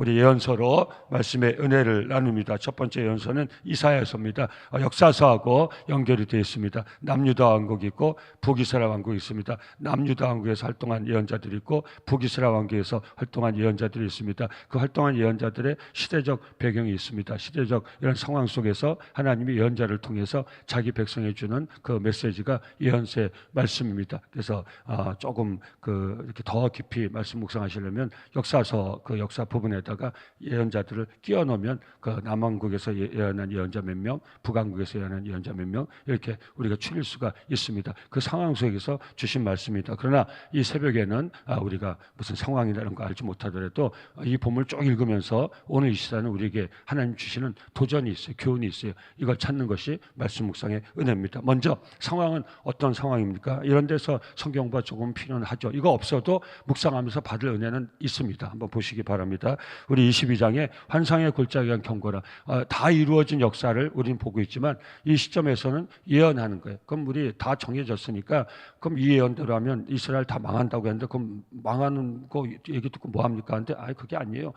우리 예언서로 말씀의 은혜를 나눕니다. 첫 번째 예언서는 이사야서입니다. 역사서하고 연결이 되어 있습니다. 남유다 왕국이 있고 북이스라엘 왕국이 있습니다. 남유다 왕국에서 활동한 예언자들이 있고 북이스라엘 왕국에서 활동한 예언자들이 있습니다. 그 활동한 예언자들의 시대적 배경이 있습니다. 시대적 이런 상황 속에서 하나님이 예언자를 통해서 자기 백성에 주는 그 메시지가 예언서의 말씀입니다. 그래서 조금 이렇게 더 깊이 말씀 묵상하시려면 역사서 그 역사 부분에다가 예언자들을 끼워 넣으면 그 남왕국에서 예언한 예언자 몇 명, 북왕국에서 예언한 예언자 몇 명 이렇게 우리가 추릴 수가 있습니다. 그 상황 속에서 주신 말씀입니다. 그러나 이 새벽에는 우리가 무슨 상황이라는 거 알지 못하더라도 이 본문을 쭉 읽으면서 오늘 이 시간은 우리에게 하나님 주시는 도전이 있어요. 교훈이 있어요. 이걸 찾는 것이 말씀 묵상의 은혜입니다. 먼저 상황은 어떤 상황입니까? 이런 데서 성경과 조금 필요는 하죠. 이거 없어도 묵상하면서 받을 은혜는 있습니다. 한번 보시기 바랍니다. 우리 22장에 환상의 골짜기에 대한 경고라. 다 이루어진 역사를 우리는 보고 있지만 이 시점에서는 예언하는 거예요. 그럼 우리 다 정해졌으니까 그럼 이 예언대로 하면 이스라엘 다 망한다고 했는데 그럼 망하는 거 얘기 듣고 뭐 합니까? 근데 그게 아니에요.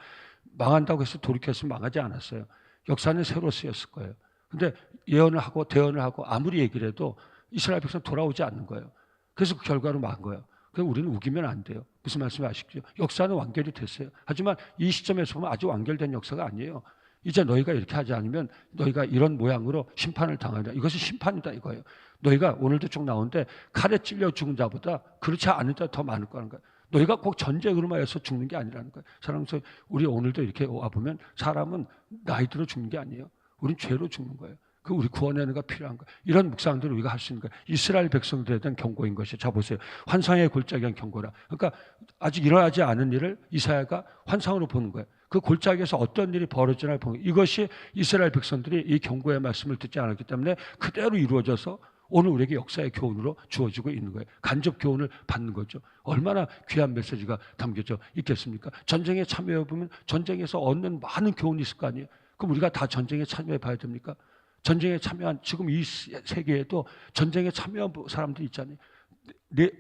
망한다고 해서 돌이켰으면 망하지 않았어요. 역사는 새로 쓰였을 거예요. 근데 예언을 하고 대언을 하고 아무리 얘기를 해도 이스라엘 백성 돌아오지 않는 거예요. 그래서 그 결과로 망한 거예요. 그럼 우리는 우기면 안 돼요. 무슨 말씀 아시죠? 역사는 완결이 됐어요. 하지만 이 시점에서 보면 아직 완결된 역사가 아니에요. 이제 너희가 이렇게 하지 않으면 너희가 이런 모양으로 심판을 당하리라. 이것이 심판이다 이거예요. 너희가 오늘도 쭉 나오는데 칼에 찔려 죽은 자보다 그렇지 않은 자 더 많을 거라는 거예요. 너희가 꼭 전쟁으로만 해서 죽는 게 아니라는 거예요. 사랑하는 우리 오늘도 이렇게 와보면 사람은 나이 들어 죽는 게 아니에요. 우린 죄로 죽는 거예요. 그 우리 구원의 은혜가 필요한 거예요. 이런 묵상들을 우리가 할 수 있는 거예요. 이스라엘 백성들에 대한 경고인 것이. 자 보세요. 환상의 골짜기에 대한 경고라. 그러니까 아직 일어나지 않은 일을 이사야가 환상으로 보는 거예요. 그 골짜기에서 어떤 일이 벌어지나 보는 거예요. 이것이 이스라엘 백성들이 이 경고의 말씀을 듣지 않았기 때문에 그대로 이루어져서 오늘 우리에게 역사의 교훈으로 주어지고 있는 거예요. 간접 교훈을 받는 거죠. 얼마나 귀한 메시지가 담겨져 있겠습니까? 전쟁에 참여해보면 전쟁에서 얻는 많은 교훈이 있을 거 아니에요. 그럼 우리가 다 전쟁에 참여해 봐야 됩니까? 전쟁에 참여한 지금 이 세계에도 전쟁에 참여한 사람들이 있잖아요.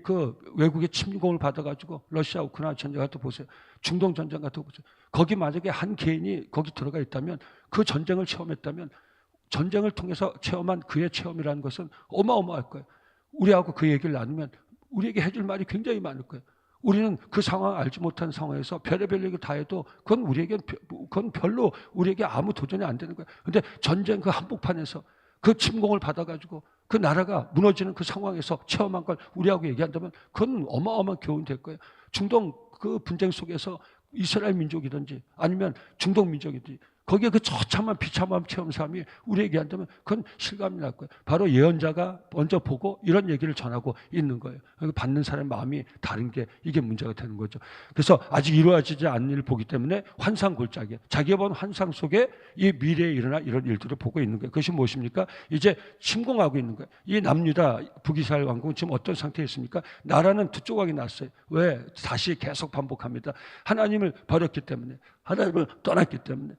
그 외국의 침공을 받아가지고 러시아 우크라이나 전쟁 같은 거 보세요. 중동 전쟁 같은 거 보세요. 거기 만약에 한 개인이 거기 들어가 있다면 그 전쟁을 체험했다면 전쟁을 통해서 체험한 그의 체험이라는 것은 어마어마할 거예요. 우리하고 그 얘기를 나누면 우리에게 해줄 말이 굉장히 많을 거예요. 우리는 그 상황을 알지 못한 상황에서 별의별 얘기를 다 해도 그건 별로 우리에게 아무 도전이 안 되는 거예요. 그런데 전쟁 그 한복판에서 그 침공을 받아가지고 그 나라가 무너지는 그 상황에서 체험한 걸 우리하고 얘기한다면 그건 어마어마한 교훈이 될 거예요. 중동 그 분쟁 속에서 이스라엘 민족이든지 아니면 중동 민족이든지 거기에 그 처참한 비참한 체험 삶이 우리에게 한다면 그건 실감이 날 거예요. 바로 예언자가 먼저 보고 이런 얘기를 전하고 있는 거예요. 받는 사람의 마음이 다른 게 이게 문제가 되는 거죠. 그래서 아직 이루어지지 않은 일을 보기 때문에 환상 골짜기, 자기가 본 환상 속에 이 미래에 일어날 이런 일들을 보고 있는 거예요. 그것이 무엇입니까? 이제 침공하고 있는 거예요. 이 남유다 북이스라엘 왕국은 지금 어떤 상태에 있습니까? 나라는 두 조각이 났어요. 왜? 다시 계속 반복합니다. 하나님을 버렸기 때문에, 하나님을 떠났기 때문에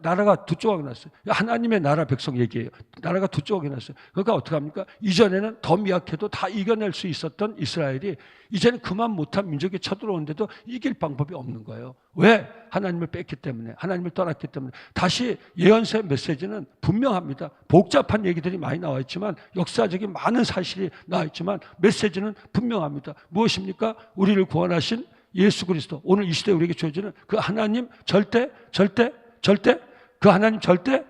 나라가 두 조각이 났어요. 하나님의 나라 백성 얘기예요. 나라가 두 조각이 났어요. 그러니까 어떻게 합니까? 이전에는 더 미약해도 다 이겨낼 수 있었던 이스라엘이 이제는 그만 못한 민족이 쳐들어오는데도 이길 방법이 없는 거예요. 왜? 하나님을 뺐기 때문에, 하나님을 떠났기 때문에. 다시 예언서의 메시지는 분명합니다. 복잡한 얘기들이 많이 나와 있지만, 역사적인 많은 사실이 나와 있지만 메시지는 분명합니다. 무엇입니까? 우리를 구원하신 예수 그리스도, 오늘 이 시대에 우리에게 주어지는 그 하나님 절대 그 하나님 절대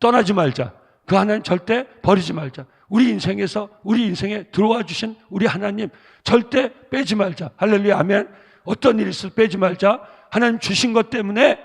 떠나지 말자. 그 하나님 절대 버리지 말자. 우리 인생에 들어와 주신 우리 하나님 절대 빼지 말자. 할렐루야, 아멘. 어떤 일이 있을 빼지 말자. 하나님 주신 것 때문에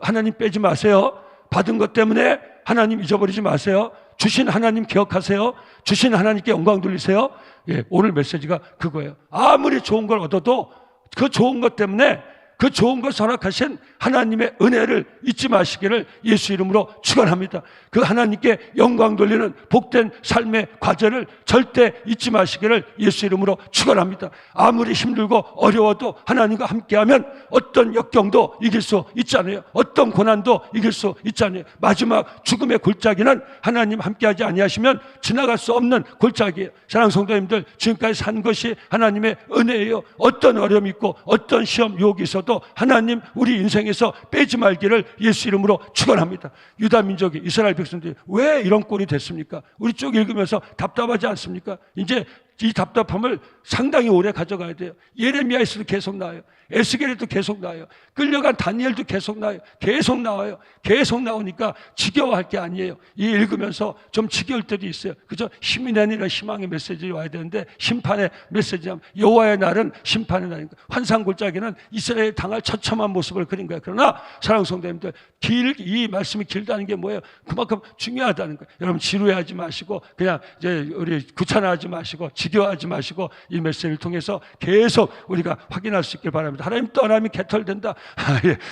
하나님 빼지 마세요. 받은 것 때문에 하나님 잊어버리지 마세요. 주신 하나님 기억하세요. 주신 하나님께 영광 돌리세요. 예, 오늘 메시지가 그거예요. 아무리 좋은 걸 얻어도 그 좋은 것 때문에 그 좋은 것을 허락하신 하나님의 은혜를 잊지 마시기를 예수 이름으로 축원합니다. 그 하나님께 영광 돌리는 복된 삶의 과제를 절대 잊지 마시기를 예수 이름으로 축원합니다. 아무리 힘들고 어려워도 하나님과 함께하면 어떤 역경도 이길 수 있잖아요. 어떤 고난도 이길 수 있잖아요. 마지막 죽음의 골짜기는 하나님 함께하지 아니하시면 지나갈 수 없는 골짜기예요. 사랑하는 성도님들, 지금까지 산 것이 하나님의 은혜예요. 어떤 어려움이 있고 어떤 시험 유혹이 있어도 있어도 하나님 우리 인생에서 빼지 말기를 예수 이름으로 축원합니다. 유다 민족이, 이스라엘 백성들이 왜 이런 꼴이 됐습니까? 우리 쭉 읽으면서 답답하지 않습니까? 이제 이 답답함을 상당히 오래 가져가야 돼요. 예레미야에서도 계속 나와요. 에스겔에도 계속 나와요. 끌려간 다니엘도 계속 나와요. 계속 나와요. 계속 나오니까 지겨워할 게 아니에요. 이 읽으면서 좀 지겨울 때도 있어요. 그저 힘이 내니라 희망의 메시지 와야 되는데 심판의 메시지하면 여호와의 날은 심판의 날이니까 환상골짜기는 이스라엘이 당할 처참한 모습을 그린 거예요. 그러나 사랑하는 성도님들, 이 말씀이 길다는 게 뭐예요? 그만큼 중요하다는 거예요. 여러분 지루해하지 마시고 그냥 이제 우리 귀찮아하지 마시고 지겨워하지 마시고 이 메시지를 통해서 계속 우리가 확인할 수 있길 바랍니다. 하나님 떠나면 개털된다.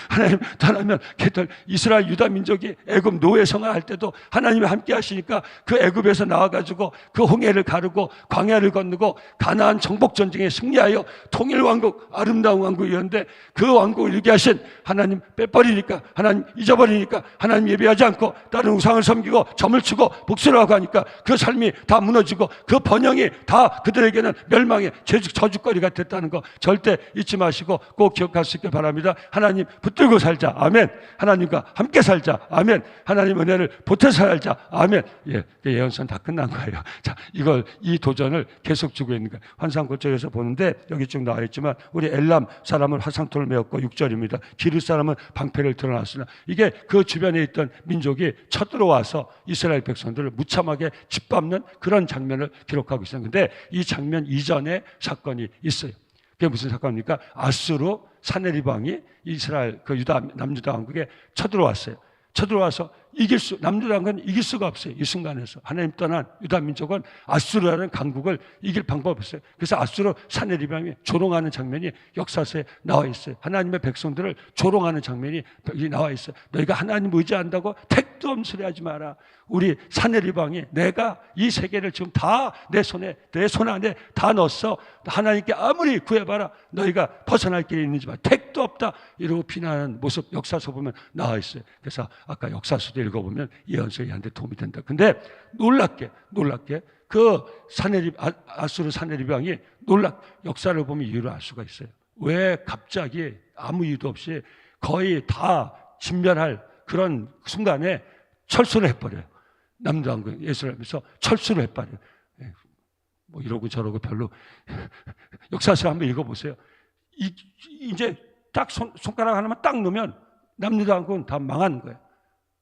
하나님 떠나면 개털. 이스라엘 유다 민족이 애굽 노예 생활할 때도 하나님이 함께 하시니까 그 애굽에서 나와가지고 그 홍해를 가르고 광야를 건너고 가나안 정복 전쟁에 승리하여 통일 왕국, 아름다운 왕국이었는데 그 왕국을 이루게 하신 하나님 빼버리니까, 하나님 잊어버리니까, 하나님 예배하지 않고 다른 우상을 섬기고 점을 치고 복수를 하고 하니까 그 삶이 다 무너지고 그 번영이 다 그들에게는 멸망의 저주거리가 됐다는 거 절대 잊지 마시고 꼭 기억할 수 있길 바랍니다. 하나님 붙들고 살자. 아멘. 하나님과 함께 살자. 아멘. 하나님 은혜를 보태서 살자. 아멘. 예언선 다 끝난 거예요. 자, 이 도전을 계속 주고 있는 거예요. 환상골짜기에서 보는데 여기 쭉 나와 있지만 우리 엘람 사람은 화상토를 메었고 6절입니다. 기르 사람은 방패를 드러났으나 이게 그 주변에 있던 민족이 쳐들어와서 이스라엘 백성들을 무참하게 짓밟는 그런 장면을 기록하고 있어요. 근데 이 장면 이전에 사건이 있어요. 그게 무슨 사건입니까? 아수르 사네리방이 이스라엘 그 남유다 왕국에 쳐들어왔어요. 쳐들어와서 남유다 왕국은 이길 수가 없어요. 이 순간에서 하나님 떠난 유다 민족은 아수르라는 강국을 이길 방법이 없어요. 그래서 아수르 사네리방이 조롱하는 장면이 역사서에 나와 있어요. 하나님의 백성들을 조롱하는 장면이 나와 있어요. 너희가 하나님 의지한다고 택도 없는 소리 하지 마라. 우리 사네리방이 내가 이 세계를 지금 다 내 손 안에 다 넣었어. 하나님께 아무리 구해봐라. 너희가 벗어날 길이 있는지 말. 택도 없다. 이러고 비난하는 모습 역사서 보면 나와 있어요. 그래서 아까 역사서도 읽어보면 예언서에 한테 도움이 된다. 근데 놀랍게 그 아수르 사네리방이 역사를 보면 이유를 알 수가 있어요. 왜 갑자기 아무 이유도 없이 거의 다 진멸할 그런 순간에 철수를 해버려요. 남유다왕국 예루살렘에서 철수를 해버려요. 뭐 이러고 저러고 별로 역사서 한번 읽어보세요. 이제 딱 손가락 하나만 딱 놓으면 남유다왕국은 다 망하는 거예요.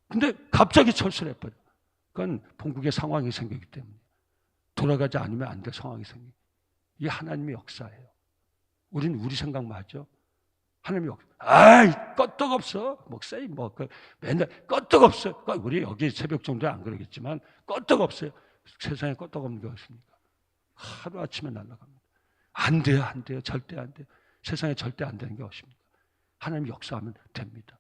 근데 갑자기 철수를 해버려. 그건 본국의 상황이 생기기 때문에 돌아가지 않으면 안 될 상황이 생겨요. 이게 하나님의 역사예요. 우리는 우리 생각만 하죠. 하나님의 역사. 아이, 끄떡없어. 목사님, 맨날 끄떡없어. 우리 여기 새벽 정도에 안 그러겠지만 끄떡없어요. 세상에 끄떡없는 게 없습니까? 하루아침에 날아갑니다. 안 돼요. 절대 안 돼요. 세상에 절대 안 되는 게 없습니다. 하나님 역사하면 됩니다.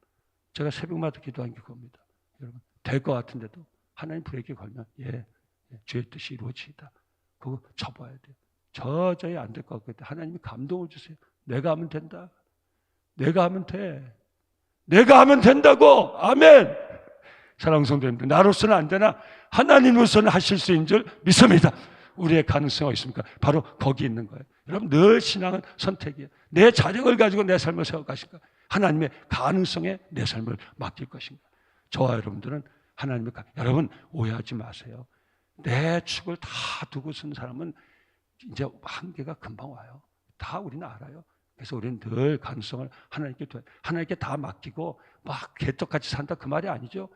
제가 새벽마다 기도한 게 그겁니다. 여러분, 될 것 같은데도 하나님 불에게 걸면 주의 뜻이 이루어지다. 그거 접어야 돼요. 저저히 안 될 것 같을 때 하나님이 감동을 주세요. 내가 하면 된다. 내가 하면 돼. 내가 하면 된다고. 아멘. 사랑하는 성도님들, 나로서는 안 되나 하나님으로서는 하실 수 있는 줄 믿습니다. 우리의 가능성이 있습니까? 바로 거기 있는 거예요. 여러분, 늘 신앙은 선택이에요. 내 자력을 가지고 내 삶을 세워가실까? 하나님의 가능성에 내 삶을 맡길 것인가? 저와 여러분들은 여러분 오해하지 마세요. 내 축을 다 두고 쓴 사람은 이제 한계가 금방 와요. 다 우리는 알아요. 그래서 우리는 늘 가능성을 하나님께 다 맡기고 막 개떡같이 산다 그 말이 아니죠.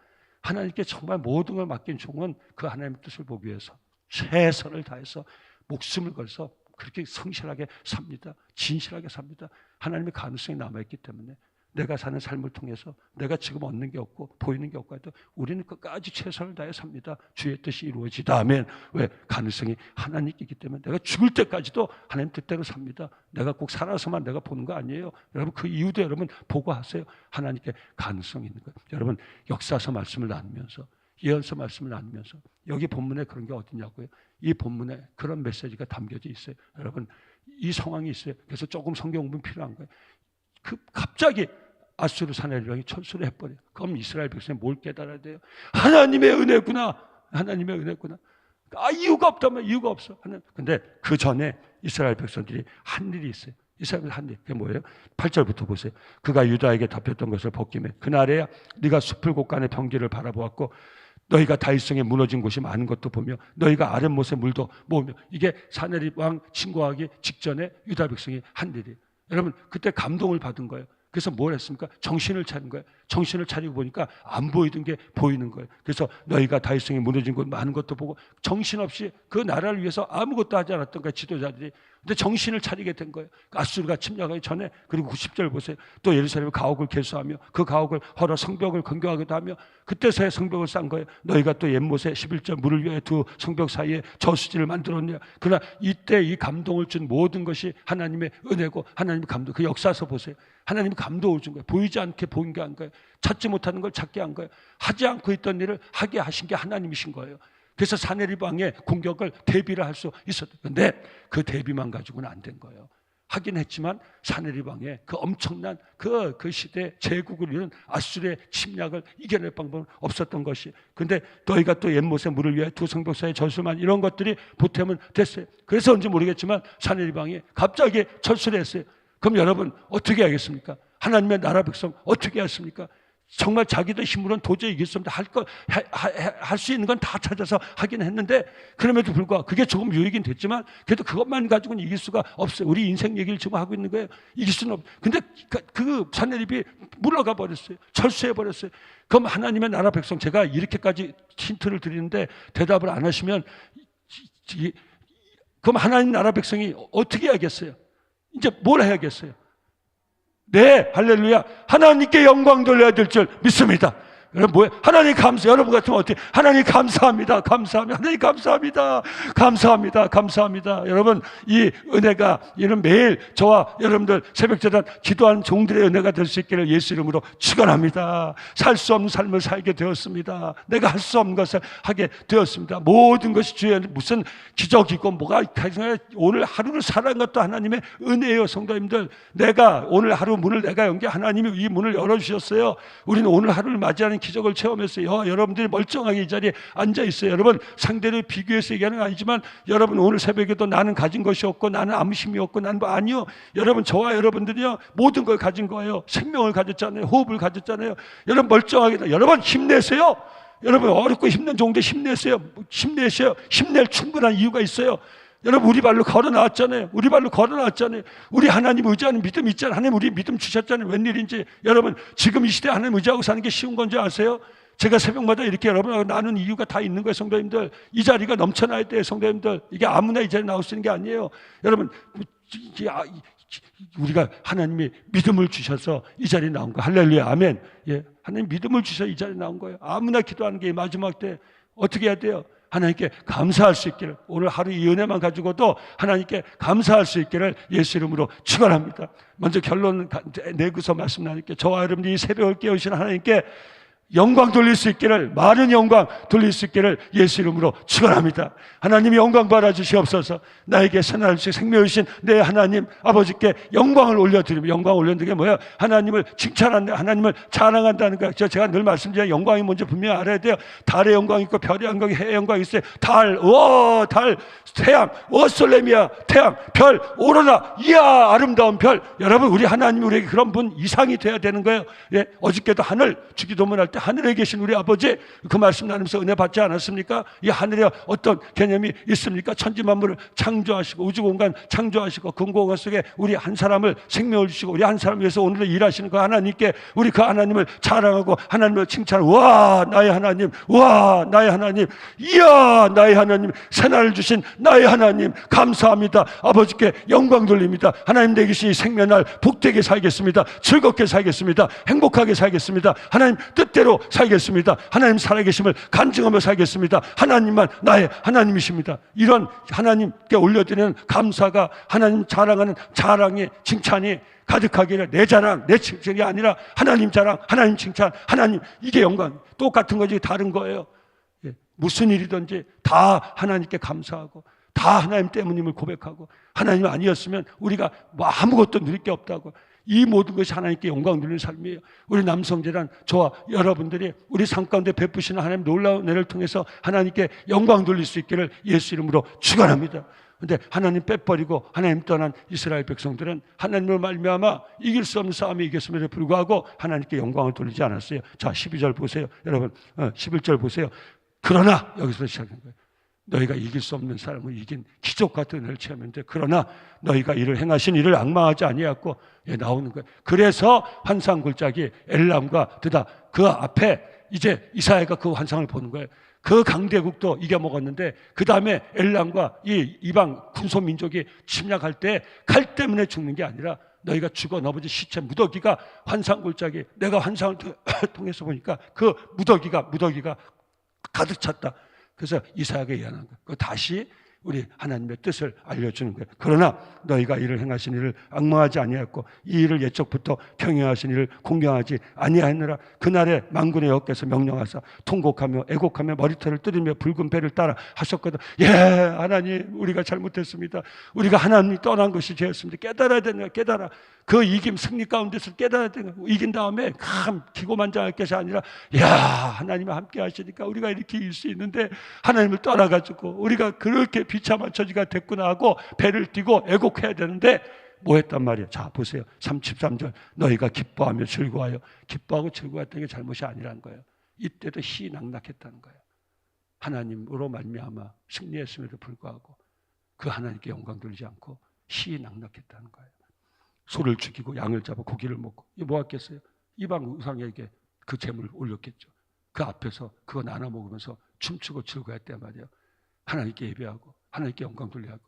하나님께 정말 모든 걸 맡긴 종은 그 하나님의 뜻을 보기 위해서 최선을 다해서 목숨을 걸어서 그렇게 성실하게 삽니다. 진실하게 삽니다. 하나님의 가능성이 남아있기 때문에 내가 사는 삶을 통해서 내가 지금 얻는 게 없고 보이는 게 없고 해도 우리는 끝까지 최선을 다해 삽니다. 주의 뜻이 이루어지다. 아멘. 왜? 가능성이 하나님께 있기 때문에 내가 죽을 때까지도 하나님 뜻대로 삽니다. 내가 꼭 살아서만 내가 보는 거 아니에요. 여러분 그 이유도 여러분 보고 하세요. 하나님께 가능성이 있는 거예요. 여러분 역사서 말씀을 나누면서 예언서 말씀을 나누면서 여기 본문에 그런 게 어디냐고요. 이 본문에 그런 메시지가 담겨져 있어요. 여러분 이 상황이 있어요. 그래서 조금 성경 공부 필요한 거예요. 갑자기 아수르 사네리방이 철수를 해버려요. 그럼 이스라엘 백성이 뭘 깨달아야 돼요? 하나님의 은혜구나. 하나님의 은혜구나. 이유가 없다면 이유가 없어. 근데 그 전에 이스라엘 백성들이 한 일이 있어요. 이 사람이 한 일, 그게 뭐예요? 8절부터 보세요. 그가 유다에게 답했던 것을 벗기매 그날에야 네가 숲을 곳간의 평지를 바라보았고 너희가 다윗성에 무너진 곳이 많은 것도 보며 너희가 아랫못의 물도 모으며. 이게 사내립 왕 친구하기 직전에 유다 백성이 한 일이에요. 여러분 그때 감동을 받은 거예요. 그래서 뭘 했습니까? 정신을 차린 거예요. 정신을 차리고 보니까 안 보이던 게 보이는 거예요. 그래서 너희가 다윗성이 무너진 곳 많은 것도 보고 정신없이 그 나라를 위해서 아무것도 하지 않았던 거예요. 지도자들이. 근데 정신을 차리게 된 거예요. 아수르가 침략하기 전에. 그리고 90절 보세요. 또 예루살렘 가옥을 개수하며 그 가옥을 헐어 성벽을 건교하기도 하며 그때서야 성벽을 쌓은 거예요. 너희가 또 옛못에 11절 물을 위해 두 성벽 사이에 저수지를 만들었냐. 그러나 이때 이 감동을 준 모든 것이 하나님의 은혜고 하나님의 감동. 그 역사서 보세요. 하나님이 감동을 준 거예요. 보이지 않게 보이게 한 거예요. 찾지 못하는 걸 찾게 한 거예요. 하지 않고 있던 일을 하게 하신 게 하나님이신 거예요. 그래서 사내립 왕의 공격을 대비를 할 수 있었는데 그 대비만 가지고는 안 된 거예요. 하긴 했지만 사내립 왕의 그 엄청난 그 시대 제국을 이룬 아수르의 침략을 이겨낼 방법은 없었던 것이. 근데 너희가 또 옛못에 물을 위해 두 성벽 사이에 저수만 이런 것들이 보탬은 됐어요. 그래서 뭔지 모르겠지만 사내립 왕이 갑자기 철수를 했어요. 그럼 여러분 어떻게 하겠습니까? 하나님의 나라 백성 어떻게 했습니까? 정말 자기들 힘으로는 도저히 이길 수 없는데 할 수 있는 건 다 찾아서 하긴 했는데 그럼에도 불구하고 그게 조금 유익은 됐지만 그래도 그것만 가지고는 이길 수가 없어요. 우리 인생 얘기를 지금 하고 있는 거예요. 이길 수는 없어요. 근데 그 사내립이 물러가 버렸어요. 철수해 버렸어요. 그럼 하나님의 나라 백성, 제가 이렇게까지 힌트를 드리는데 대답을 안 하시면 그럼 하나님 나라 백성이 어떻게 해야겠어요? 이제 뭘 해야겠어요? 네, 할렐루야. 하나님께 영광 돌려야 될 줄 믿습니다. 여러분 뭐예요? 하나님 감사. 여러분 같으면 어떻게? 하나님 감사합니다. 감사합니다. 하나님 감사합니다. 감사합니다. 감사합니다. 여러분 이 은혜가 이런 매일 저와 여러분들 새벽제단 기도하는 종들의 은혜가 될 수 있기를 예수 이름으로 축원합니다. 살 수 없는 삶을 살게 되었습니다. 내가 할 수 없는 것을 하게 되었습니다. 모든 것이 주의 무슨 기적이고 뭐가 오늘 하루를 살아간 것도 하나님의 은혜예요. 성도님들, 내가 오늘 하루 문을 내가 연 게 하나님이 이 문을 열어주셨어요. 우리는 오늘 하루를 맞이하는 기적을 체험했어요. 여러분들이 멀쩡하게 이 자리에 앉아 있어요. 여러분 상대를 비교해서 얘기하는 건 아니지만 여러분 오늘 새벽에도 나는 가진 것이 없고 나는 아무 힘이 없고 나는 뭐 아니요. 여러분 저와 여러분들이요 모든 걸 가진 거예요. 생명을 가졌잖아요. 호흡을 가졌잖아요. 여러분 멀쩡하게 여러분 힘내세요. 여러분 어렵고 힘든 종들 힘내세요. 힘내세요. 힘낼 충분한 이유가 있어요. 여러분 우리 발로 걸어 나왔잖아요. 우리 발로 걸어 나왔잖아요. 우리 하나님 의지하는 믿음 있잖아요. 하나님 우리 믿음 주셨잖아요. 웬일인지. 여러분 지금 이 시대에 하나님 의지하고 사는 게 쉬운 건지 아세요? 제가 새벽마다 이렇게 여러분하고 나누는 이유가 다 있는 거예요. 성도님들 이 자리가 넘쳐나야 돼요. 성도님들 이게 아무나 이 자리에 나올 수 있는 게 아니에요. 여러분 우리가 하나님이 믿음을 주셔서 이 자리에 나온 거예요. 할렐루야 아멘. 예, 하나님 믿음을 주셔서 이 자리에 나온 거예요. 아무나 기도하는 게 마지막 때 어떻게 해야 돼요? 하나님께 감사할 수 있기를, 오늘 하루 이 은혜만 가지고도 하나님께 감사할 수 있기를 예수 이름으로 축원합니다. 먼저 결론 내고서 말씀 나눌게요. 저와 여러분들이 새벽을 깨우신 하나님께 영광 돌릴 수 있기를, 많은 영광 돌릴 수 있기를 예수 이름으로 축원합니다. 하나님 영광 받아 주시옵소서. 나에게 선한 생명을 주신 내 하나님 아버지께 영광을 올려드리며, 영광을 올려드리는 게 뭐야? 하나님을 칭찬한다, 하나님을 자랑한다는 거야. 제가 늘 말씀드리는 영광이 뭔지 분명히 알아야 돼요. 달의 영광이 있고 별의 영광이, 해의 영광이 있어요. 달, 태양, 솔레미아, 태양, 별, 오로라, 이야 아름다운 별. 여러분 우리 하나님 우리에게 그런 분 이상이 돼야 되는 거예요. 예, 어저께도 하늘 주기도문 할 때 하늘에 계신 우리 아버지 그 말씀 나누면서 은혜 받지 않았습니까? 이 하늘에 어떤 개념이 있습니까? 천지 만물을 창조하시고 우주 공간 창조하시고 금공간 속에 우리 한 사람을 생명을 주시고 우리 한 사람을 위해서 오늘도 일하시는 그 하나님께 우리 그 하나님을 자랑하고 하나님을 칭찬하고, 와 나의 하나님, 와 나의 하나님, 이야 나의 하나님, 새날을 주신 나의 하나님 감사합니다. 아버지께 영광 돌립니다. 하나님 되시니 생명날 복되게 살겠습니다. 즐겁게 살겠습니다. 행복하게 살겠습니다. 하나님 뜻대로 살겠습니다. 하나님 살아계심을 간증하며 살겠습니다. 하나님만 나의 하나님이십니다. 이런 하나님께 올려드리는 감사가, 하나님 자랑하는 자랑의 칭찬이 가득하기를, 내 자랑, 내 칭찬이 아니라 하나님 자랑, 하나님 칭찬, 하나님, 이게 영광. 똑같은 거지 다른 거예요. 무슨 일이든지 다 하나님께 감사하고 다 하나님 때문임을 고백하고, 하나님 아니었으면 우리가 뭐 아무것도 누릴 게 없다고, 이 모든 것이 하나님께 영광 누리는 삶이에요. 우리 남성재단 저와 여러분들이 우리 삶 가운데 베푸시는 하나님 놀라운 은혜를 통해서 하나님께 영광 돌릴 수 있기를 예수 이름으로 축원합니다. 근데 하나님 빼버리고 하나님 떠난 이스라엘 백성들은 하나님을 말미암아 이길 수 없는 싸움에 이겼음에도 불구하고 하나님께 영광을 돌리지 않았어요. 자, 12절 보세요. 여러분, 11절 보세요. 그러나 여기서 시작한 거예요. 너희가 이길 수 없는 사람을 이긴 기적 같은 은혜를 체험했는데 그러나 너희가 이를 행하신 이를 앙망하지 아니하였고 나오는 거예요. 그래서 환상 굴짝이 엘람과 드다 그 앞에 이제 이사야가 그 환상을 보는 거예요. 그 강대국도 이겨먹었는데 그 다음에 엘람과 이 이방 군소민족이 침략할 때 칼 때문에 죽는 게 아니라 너희가 죽어 넘어진 시체 무더기가 환상 굴짝이 내가 환상을 통해서 보니까 그 무더기가 가득 찼다. 그래서 이사야가 예언한 거예요. 그 다시 우리 하나님의 뜻을 알려주는 거예요. 그러나 너희가 이를 행하신 이를 앙망하지 아니하였고 이 일을 옛적부터 경영하신 이를 공경하지 아니하였느라. 그날에 만군의 여호와께서 명령하사 통곡하며 애곡하며 머리털을 뜯으며 붉은 배를 따라 하셨거든. 예, 하나님 우리가 잘못했습니다. 우리가 하나님이 떠난 것이 죄였습니다. 깨달아야 되는 거야. 깨달아. 그 이김 승리 가운데서 깨달아야 되는 거야. 이긴 다음에 기고만장할 것이 아니라 야, 하나님과 함께 하시니까 우리가 이렇게 이길 수 있는데 하나님을 떠나가지고 우리가 그렇게 비참한 처지가 됐구나 하고 배를 띄고 애곡해야 되는데 뭐 했단 말이에요. 자, 보세요. 33절. 너희가 기뻐하며 즐거워하여. 기뻐하고 즐거워했던 게 잘못이 아니라는 거예요. 이때도 희낙낙했다는 거예요. 하나님으로 말미암아 승리했음에도 불구하고 그 하나님께 영광 돌리지 않고 희낙낙했다는 거예요. 소를 죽이고 양을 잡아 고기를 먹고 이게 뭐 했겠어요? 이방 우상에게 그 재물을 올렸겠죠. 그 앞에서 그거 나눠 먹으면서 춤추고 즐거워했단 말이에요. 하나님께 예배하고 하나님께 영광 돌려하고.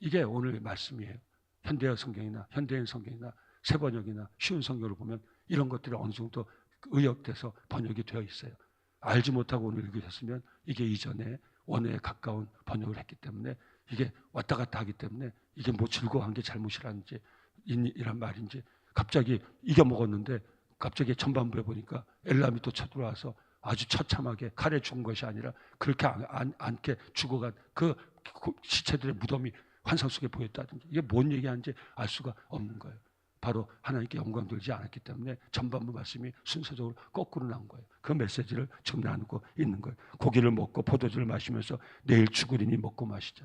이게 오늘의 말씀이에요. 현대어 성경이나 현대인 성경이나 새번역이나 쉬운 성경을 보면 이런 것들이 어느 정도 의역돼서 번역이 되어 있어요. 알지 못하고 오늘 읽으셨으면 이게 이전에 원어에 가까운 번역을 했기 때문에 이게 왔다 갔다 하기 때문에 이게 뭐 즐거워한 게 잘못이라는지 이란 말인지 갑자기 이겨먹었는데 갑자기 전반부에 보니까 엘람이 또 쳐들어와서 아주 처참하게 칼에 죽은 것이 아니라 그렇게 않게 죽어간 그 시체들의 무덤이 환상 속에 보였다든지 이게 뭔 얘기하는지 알 수가 없는 거예요. 바로 하나님께 영광 돌리지 않았기 때문에 전반부 말씀이 순서적으로 거꾸로 나온 거예요. 그 메시지를 지금 나누고 있는 거예요. 고기를 먹고 포도주를 마시면서 내일 죽으리니 먹고 마시자.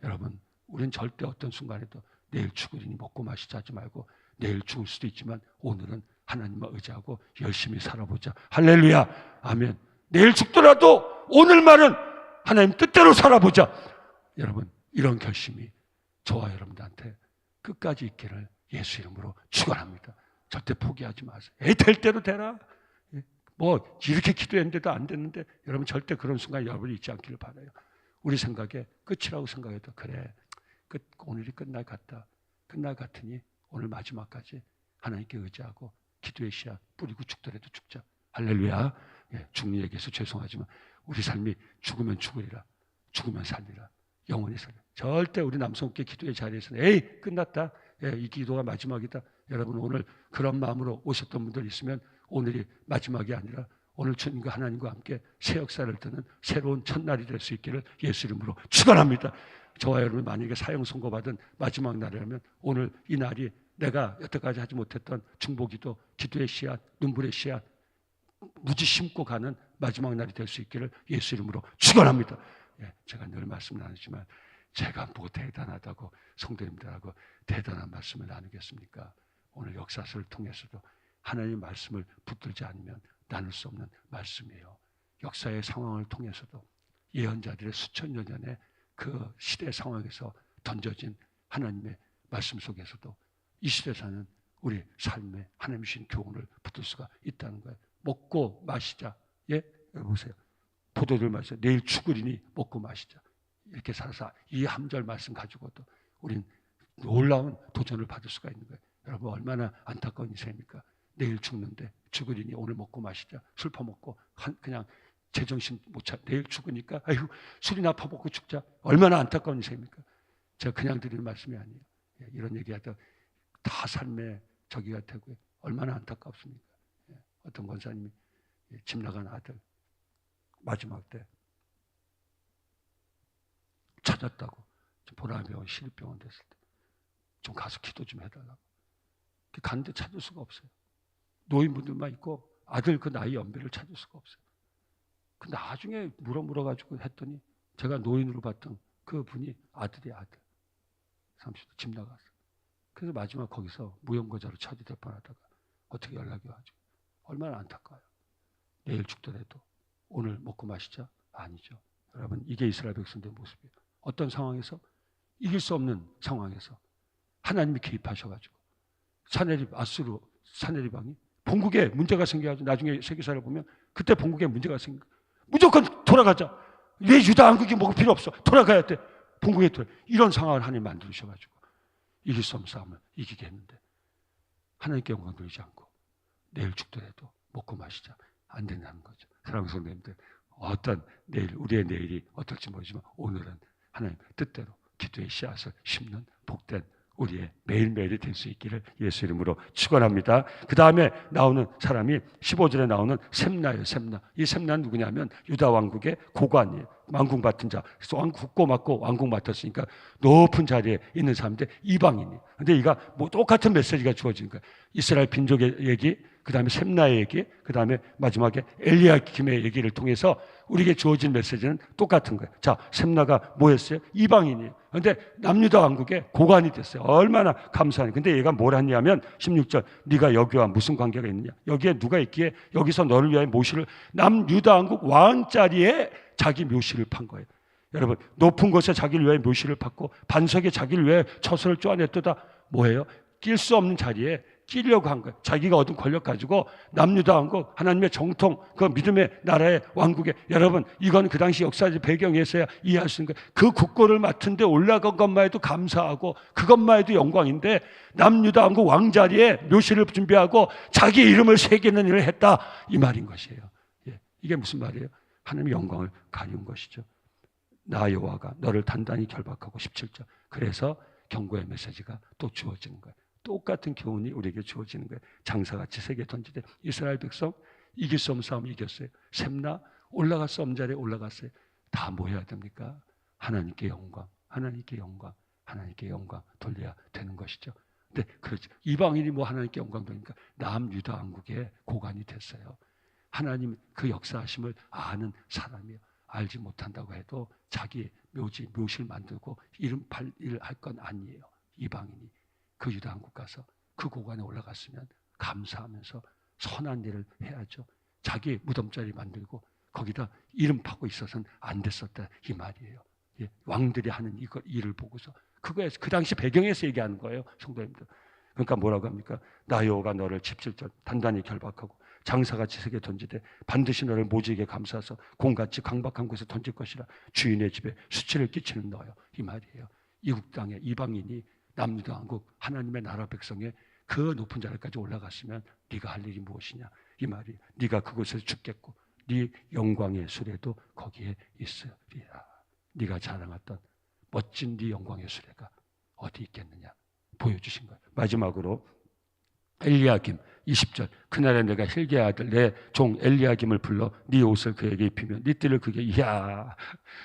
여러분, 우린 절대 어떤 순간에도 내일 죽으리니 먹고 마시자 하지 말고 내일 죽을 수도 있지만 오늘은 하나님만 의지하고 열심히 살아보자. 할렐루야. 아멘. 내일 죽더라도 오늘만은 하나님 뜻대로 살아보자. 여러분, 이런 결심이 저와 여러분들한테 끝까지 있기를 예수 이름으로 축원합니다. 절대 포기하지 마세요. 될 대로 되라. 뭐 이렇게 기도했는데도 안 됐는데 여러분 절대 그런 순간 여러분이 있지 않기를 바라요. 우리 생각에 끝이라고 생각해도 그래. 오늘이 끝날 같으니 오늘 마지막까지 하나님께 의지하고 기도의 씨앗 뿌리고 죽더라도 죽자. 할렐루야. 죽는 얘기해서 죄송하지만 우리 삶이 죽으면 죽으리라. 죽으면 살리라. 영원히 살리라. 절대 우리 남성께 기도의 자리에서는 에이 끝났다. 이 기도가 마지막이다. 여러분 오늘 그런 마음으로 오셨던 분들 있으면 오늘이 마지막이 아니라 오늘 주님과 하나님과 함께 새 역사를 뜨는 새로운 첫날이 될 수 있기를 예수 이름으로 축원합니다. 저와 여러분 만약에 사형 선고받은 마지막 날이라면 오늘 이 날이 내가 여태까지 하지 못했던 중보기도, 기도의 씨앗, 눈물의 씨앗 무지 심고 가는 마지막 날이 될 수 있기를 예수 이름으로 축원합니다. 제가 늘 말씀 나누지만 제가 뭐 대단하다고 성도님들하고 대단한 말씀을 나누겠습니까? 오늘 역사서를 통해서도 하나님의 말씀을 붙들지 않으면 나눌 수 없는 말씀이에요. 역사의 상황을 통해서도 예언자들의 수천 년 전에 그 시대 상황에서 던져진 하나님의 말씀 속에서도 이 시대 사는 우리 삶에 하나님 주신 교훈을 붙들 수가 있다는 거예요. 먹고 마시자. 여기 보세요. 포도주를 마시자. 내일 죽으리니 먹고 마시자. 이렇게 살아서 이 한 절 말씀 가지고도 우린 놀라운 도전을 받을 수가 있는 거예요. 여러분 얼마나 안타까운 인생입니까? 내일 죽는데 죽으리니 오늘 먹고 마시자. 술 퍼먹고 그냥 제정신 못 차. 내일 죽으니까 아이고 술이나 퍼먹고 죽자. 얼마나 안타까운 인생입니까? 제가 그냥 드리는 말씀이 아니에요. 이런 얘기하다 다 삶의 저기가 되고 얼마나 안타깝습니까? 어떤 권사님이 집 나간 아들 마지막 때 찾았다고 보라병원 시립병원 됐을 때 좀 가서 기도 좀 해달라고 갔는데 찾을 수가 없어요. 노인분들만 있고 아들 그 나이 연배를 찾을 수가 없어요. 그 나중에 물어가지고 했더니 제가 노인으로 봤던 그 분이 아들이 아들. 30도 집 나갔어. 그래서 마지막 거기서 무용고자로 처리될 뻔하다가 어떻게 연락이 와가지고 얼마나 안타까워요. 내일 죽더라도 오늘 먹고 마시자? 아니죠. 여러분, 이게 이스라엘 백성들의 모습이에요. 어떤 상황에서 이길 수 없는 상황에서 하나님이 개입하셔가지고 아수르 사네립왕이 본국에 문제가 생겨가지고 나중에 세계사를 보면 그때 본국에 문제가 생겨. 무조건 돌아가자. 왜 유다 왕국이 먹을 필요 없어. 돌아가야 돼. 본국에 돌아. 이런 상황을 하나님 만드셔가지고 이길 수 없는 싸움을 이기게 했는데 하나님께 영광 돌리지 않고 내일 죽더라도 먹고 마시자. 안 된다는 거죠. 사랑하는 성도님들, 어떤 내일, 우리의 내일이 어떨지 모르지만 오늘은 하나님 뜻대로 기도의 씨앗을 심는 복된 우리의 매일매일이 될 수 있기를 예수 이름으로 축원합니다. 그 다음에 나오는 사람이 15절에 나오는 셈나예요. 셈나. 이 셈나는 누구냐면 유다 왕국의 고관이에요. 왕궁 맡은 자. 그래서 국고 맡고 왕궁 맡았으니까 높은 자리에 있는 사람인데 이방인이에요. 근데 이가 뭐 똑같은 메시지가 주어진 거예요. 이스라엘 빈족의 얘기, 그 다음에 셈나의 얘기, 그 다음에 마지막에 엘리야김의 얘기를 통해서 우리에게 주어진 메시지는 똑같은 거예요. 자, 셈나가 뭐였어요? 이방인이에요. 그런데 남유다 왕국의 고관이 됐어요. 얼마나 감사하니. 근데 얘가 뭘 했냐면 16절, 네가 여기와 무슨 관계가 있느냐? 여기에 누가 있기에 여기서 너를 위하여 모시를, 남유다 왕국 왕자리에 자기 묘실을 판 거예요. 여러분, 높은 곳에 자기를 위하여 묘실을 팠고 반석에 자기를 위하여 처소를 쪼아냈도다. 뭐예요? 낄 수 없는 자리에 끼려고 한 거예요. 자기가 얻은 권력 가지고 남유다 왕국, 하나님의 정통, 그 믿음의 나라의 왕국에, 여러분, 이건 그 당시 역사적 배경에서야 이해할 수 있는 거예요. 그 국고를 맡은 데 올라간 것만 해도 감사하고 그것만 해도 영광인데 남유다 왕국 왕자리에 묘실을 준비하고 자기 이름을 새기는 일을 했다, 이 말인 것이에요. 예. 이게 무슨 말이에요? 하나님의 영광을 가리운 것이죠. 나 여호와가 너를 단단히 결박하고 17절. 그래서 경고의 메시지가 또 주어지는 거예요. 똑같은 교훈이 우리에게 주어지는 거예요. 장사같이 세계에 던지되 이스라엘 백성 이길 수 없는 싸움 이겼어요. 셈나 올라갈 수 없는 자리에 올라갔어요. 다 뭐 해야 됩니까? 하나님께 영광, 하나님께 영광, 하나님께 영광 돌려야 되는 것이죠. 근데 그렇죠. 이방인이 뭐 하나님께 영광 돌리니까 남유다 왕국의 고관이 됐어요. 하나님 그 역사하심을 아는 사람이에요. 알지 못한다고 해도 자기 묘실 만들고 이름 팔 일 할 건 아니에요. 이방인이 그 유다 왕국 가서 그 고관에 올라갔으면 감사하면서 선한 일을 해야죠. 자기 무덤자리 만들고 거기다 이름 파고 있어서는 안 됐었다, 이 말이에요. 예, 왕들이 하는 이거 일을 보고서 그거에서 그 당시 배경에서 얘기하는 거예요, 성도님들. 그러니까 뭐라고 합니까? 나 여호와가 너를 17절 단단히 결박하고 장사같이 세게 던지되 반드시 너를 모지게 감싸서 공같이 강박한 곳에 던질 것이라. 주인의 집에 수치를 끼치는 너요, 이 말이에요. 이국 땅에 이방인이 남유다 왕국 하나님의 나라 백성의 그 높은 자리까지 올라갔으면 네가 할 일이 무엇이냐, 이 말이에요. 네가 그곳에서 죽겠고 네 영광의 수레도 거기에 있으리라. 네가 자랑했던 멋진 네 영광의 수레가 어디 있겠느냐 보여주신 거예요. 마지막으로 엘리야김 20절. 그날에 내가 힐기야 아들 내 종 엘리야김을 불러 네 옷을 그에게 입히면 네 띠를 그게, 이야.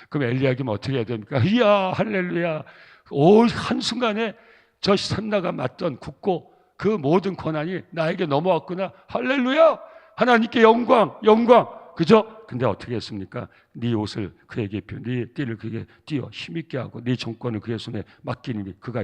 그럼 엘리야김은 어떻게 해야 됩니까? 이야, 할렐루야. 오, 한순간에 저 셈나가 맞던 굳고 그 모든 권한이 나에게 넘어왔구나. 할렐루야. 하나님께 영광, 영광. 그죠? 근데 어떻게 했습니까? 네 옷을 그에게 입혀 네 띠를 그에게 띄어 힘있게 하고 네 정권을 그의 손에 맡기니 그가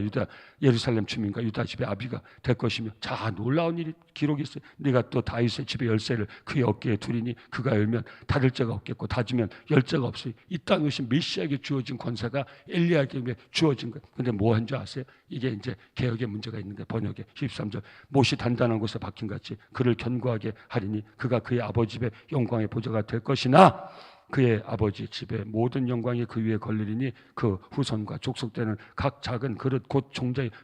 예루살렘 주민과 유다 집의 아비가 될 것이며. 자, 놀라운 일이 기록이 있어요. 네가 또 다윗의 집의 열쇠를 그의 어깨에 두리니 그가 열면 닫을 자가 없겠고 닫으면 열 자가 없으니 이 땅에 오신 메시아에게 주어진 권세가 엘리야에게 주어진 거예요. 근데 뭐 한 줄 아세요? 이게 이제 개혁의 문제가 있는데 번역에 13절 못이 단단한 곳에 박힌 같이 그를 견고하게 하리니 그가 그의 아버지 집의 영광의 보좌가 될 것이나 그의 아버지 집의 모든 영광이 그 위에 걸리리니 그 후손과 족속되는 각 작은 그릇 곧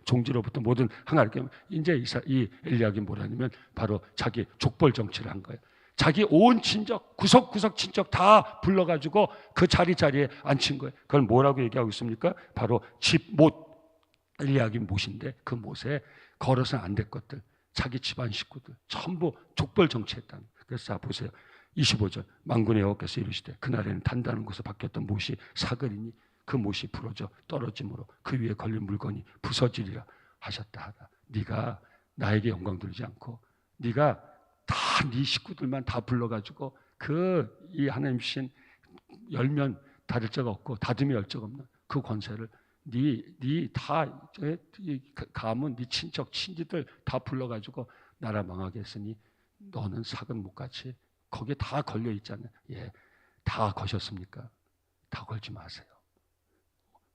종지로부터 모든 항아리. 이제 이 엘리야기 뭐라냐면 바로 자기 족벌 정치를 한 거예요. 자기 온 친척 구석구석 친척 다 불러가지고 그 자리에 앉힌 거예요. 그걸 뭐라고 얘기하고 있습니까? 바로 못, 엘리야기 못인데 그 못에 걸어서는 안 될 것들, 자기 집안 식구들 전부 족벌 정치했다는 거예요. 그래서 자 보세요. 25절 만군의 여호와께서 이르시되 그날에는 단단한 곳에 박혔던 못이 사그리니 그 못이 부러져 떨어짐으로 그 위에 걸린 물건이 부서지리라 하셨다 하라. 네가 나에게 영광 돌리지 않고 네가 다 네 식구들만 다 불러가지고 이 하나님 신 열면 닫을 자가 없고 닫으면 열 자가 없는 그 권세를 네 다 가문, 네 친척, 친지들 다 불러가지고 나라 망하게 했으니 너는 삭은 못같이 거기에 다 걸려 있잖아요. 예, 다 거셨습니까? 다 걸지 마세요.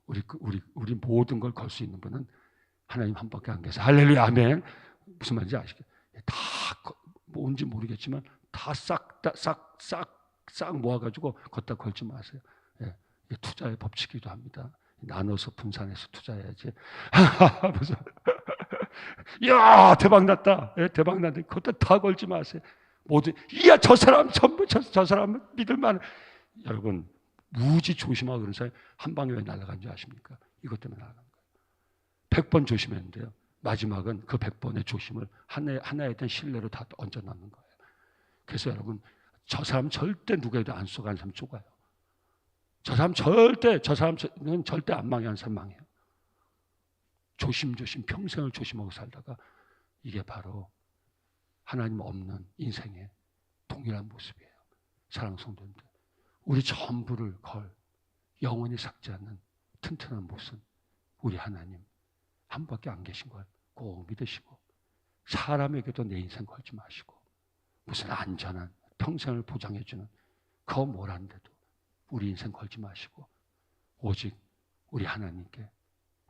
우리 모든 걸 걸 수 있는 분은 하나님 한 밖에 안 계세요. 할렐루야, 아멘. 무슨 말인지 아시겠어요? 다 뭔지 모르겠지만 다 싹 모아가지고 걷다 걸지 마세요. 예, 투자의 법칙이기도 합니다. 나눠서 분산해서 투자해야지. 무슨 야 대박 났다. 예, 대박 났는데 그것도 다 걸지 마세요. 모두 이야 저 사람 전부 저 사람 믿을만. 여러분 무지 조심하고 그런 사람이 한 방에 왜 날아간 줄 아십니까? 이것 때문에 날아간 거예요. 100번 조심했는데요. 마지막은 그 100번의 조심을 하나에 대한 신뢰로 다 얹어놓는 거예요. 그래서 여러분 저 사람 절대 누구에도 안 속아는 사람 속아요. 저 사람은 절대 안 망해 하는 사람 망해요. 조심조심 평생을 조심하고 살다가 이게 바로 하나님 없는 인생의 동일한 모습이에요. 사랑하는 성도님들, 우리 전부를 걸 영원히 삭지 않는 튼튼한 모습, 우리 하나님 한 밖에 안 계신 걸 꼭 믿으시고, 사람에게도 내 인생 걸지 마시고, 무슨 안전한 평생을 보장해주는 그 뭐란데도 우리 인생 걸지 마시고, 오직 우리 하나님께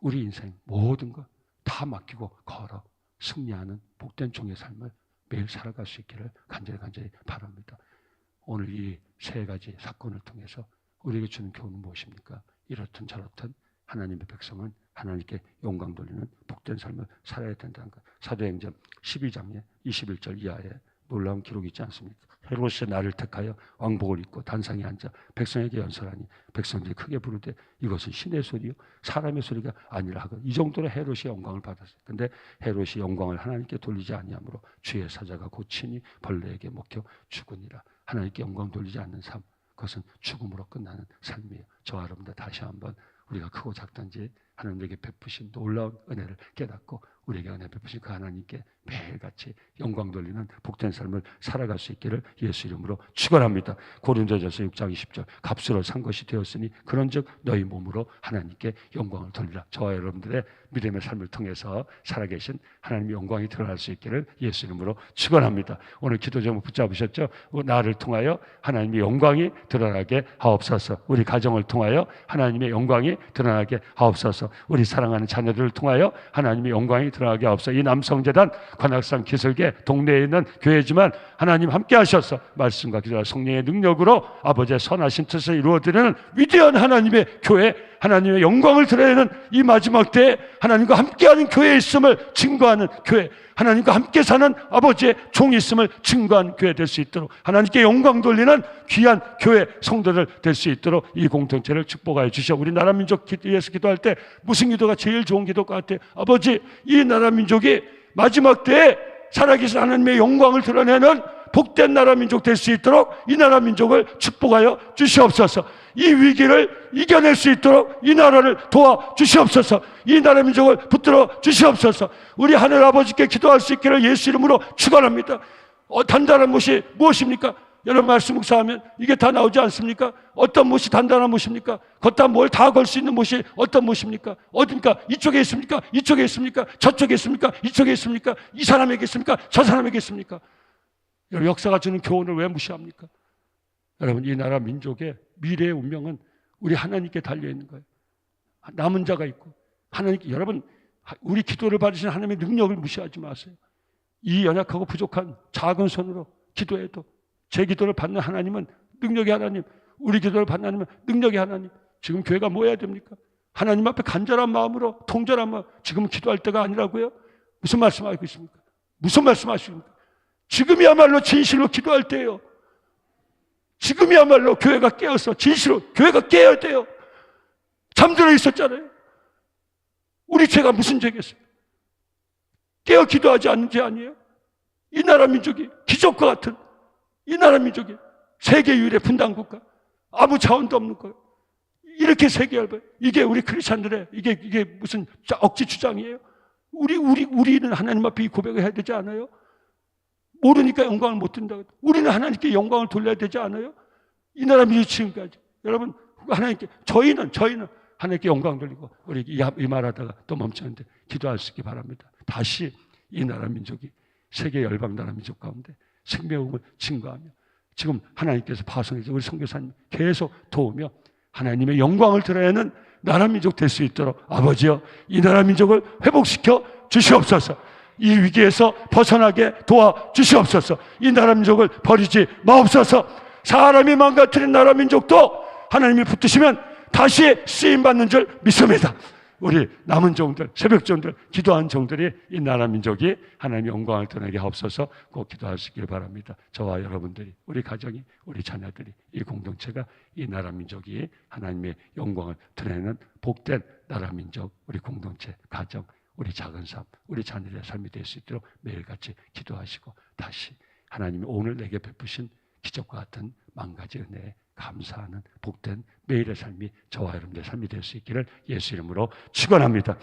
우리 인생 모든 것 다 맡기고 걸어 승리하는 복된 종의 삶을 매일 살아갈 수 있기를 간절히 바랍니다. 오늘 이 세 가지 사건을 통해서 우리에게 주는 교훈은 무엇입니까? 이렇든 저렇든 하나님의 백성은 하나님께 영광 돌리는 복된 삶을 살아야 된다는 것. 사도행전 12장에 21절 이하에 놀라운 기록이 있지 않습니까? 헤롯이 나를 택하여 왕복을 입고 단상에 앉아 백성에게 연설하니 백성들이 크게 부르되 이것은 신의 소리요 사람의 소리가 아니라 하고, 이 정도로 헤롯이 영광을 받았어요. 근데 헤롯이 영광을 하나님께 돌리지 아니하므로 주의 사자가 고치니 벌레에게 먹혀 죽으니라. 하나님께 영광 돌리지 않는 삶, 그것은 죽음으로 끝나는 삶이에요. 저와 여러분들 다시 한번 우리가 크고 작든지 하나님에게 베푸신 놀라운 은혜를 깨닫고 우리에게 은혜 베푸신 그 하나님께 매일같이 영광 돌리는 복된 삶을 살아갈 수 있기를 예수 이름으로 축원합니다. 고린도전서 6장 20절 값으로 산 것이 되었으니 그런즉 너희 몸으로 하나님께 영광을 돌리라. 저와 여러분들의 믿음의 삶을 통해서 살아계신 하나님의 영광이 드러날 수 있기를 예수 이름으로 축원합니다. 오늘 기도 제목 붙잡으셨죠? 나를 통하여 하나님의 영광이 드러나게 하옵소서. 우리 가정을 통하여 하나님의 영광이 드러나게 하옵소서. 우리 사랑하는 자녀들을 통하여 하나님의 영광이 드러나게 하옵소서. 이 남성재단 관악산 기슭에 동네에 있는 교회지만 하나님 함께 하셔서 말씀과 기도와 성령의 능력으로 아버지의 선하신 뜻을 이루어드리는 위대한 하나님의 교회, 하나님의 영광을 드러내는 이 마지막 때에 하나님과 함께하는 교회에 있음을 증거하는 교회, 하나님과 함께 사는 아버지의 종이 있음을 증거하는 교회 될 수 있도록, 하나님께 영광 돌리는 귀한 교회 성도들 될 수 있도록 이 공동체를 축복하여 주시오. 우리 나라 민족 위해서 기도할 때 무슨 기도가 제일 좋은 기도 같아요? 아버지, 이 나라 민족이 마지막 때에 살아계신 하나님의 영광을 드러내는 복된 나라 민족 될 수 있도록 이 나라 민족을 축복하여 주시옵소서. 이 위기를 이겨낼 수 있도록 이 나라를 도와 주시옵소서. 이 나라 민족을 붙들어 주시옵소서. 우리 하늘 아버지께 기도할 수 있기를 예수 이름으로 축원합니다. 단단한 못이 무엇입니까? 여러분 말씀 묵상하면 이게 다 나오지 않습니까? 어떤 못이 단단한 못입니까? 걷다 뭘 다 걸 수 있는 못이 어떤 못입니까? 어디입니까? 이쪽에 있습니까? 이쪽에 있습니까? 저쪽에 있습니까? 이쪽에 있습니까? 이 사람에게 있습니까? 저 사람에게 있습니까? 여러분 역사가 주는 교훈을 왜 무시합니까? 여러분 이 나라 민족의 미래의 운명은 우리 하나님께 달려있는 거예요. 남은 자가 있고 하나님께, 여러분 우리 기도를 받으신 하나님의 능력을 무시하지 마세요. 이 연약하고 부족한 작은 손으로 기도해도 제 기도를 받는 하나님은 능력의 하나님, 우리 기도를 받는 하나님은 능력의 하나님. 지금 교회가 뭐 해야 됩니까? 하나님 앞에 간절한 마음으로 통절한 마음. 지금은 기도할 때가 아니라고요? 무슨 말씀하고 있습니까? 무슨 말씀하십니까? 지금이야말로 진실로 기도할 때예요. 지금이야말로 교회가 깨어서 진실로 교회가 깨어야 돼요. 잠들어 있었잖아요. 우리 죄가 무슨 죄겠어요? 깨어 기도하지 않는 죄 아니에요? 이 나라 민족이 기적과 같은 이 나라 민족이 세계 유일의 분단 국가, 아무 자원도 없는 거예요. 이렇게 세계 얇아요. 이게 우리 크리스찬들의 이게 무슨 억지 주장이에요? 우리는 하나님 앞에 이 고백을 해야 되지 않아요? 모르니까 영광을 못 든다고. 우리는 하나님께 영광을 돌려야 되지 않아요? 이 나라 민족 지금까지. 여러분 하나님께 저희는 하나님께 영광 돌리고 우리 이 말하다가 또 멈췄는데 기도할 수 있기 바랍니다. 다시 이 나라 민족이 세계 열방 나라 민족 가운데 생명을 증거하며 지금 하나님께서 파송해서 우리 선교사님 계속 도우며 하나님의 영광을 드러내는 나라 민족 될 수 있도록 아버지여 이 나라 민족을 회복시켜 주시옵소서. 이 위기에서 벗어나게 도와 주시옵소서. 이 나라 민족을 버리지 마옵소서. 사람이 망가뜨린 나라 민족도 하나님이 붙드시면 다시 쓰임받는 줄 믿습니다. 우리 남은 종들, 새벽 종들, 기도한 종들이 이 나라 민족이 하나님의 영광을 드러내게 하옵소서. 꼭 기도할 수 있길 바랍니다. 저와 여러분들이, 우리 가정이, 우리 자녀들이, 이 공동체가 이 나라 민족이 하나님의 영광을 드러내는 복된 나라 민족, 우리 공동체, 가정, 우리 작은 삶, 우리 자녀들의 삶이 될 수 있도록 매일같이 기도하시고 다시 하나님이 오늘 내게 베푸신 기적과 같은 만 가지 은혜에 감사하는 복된 매일의 삶이 저와 여러분들의 삶이 될 수 있기를 예수 이름으로 축원합니다.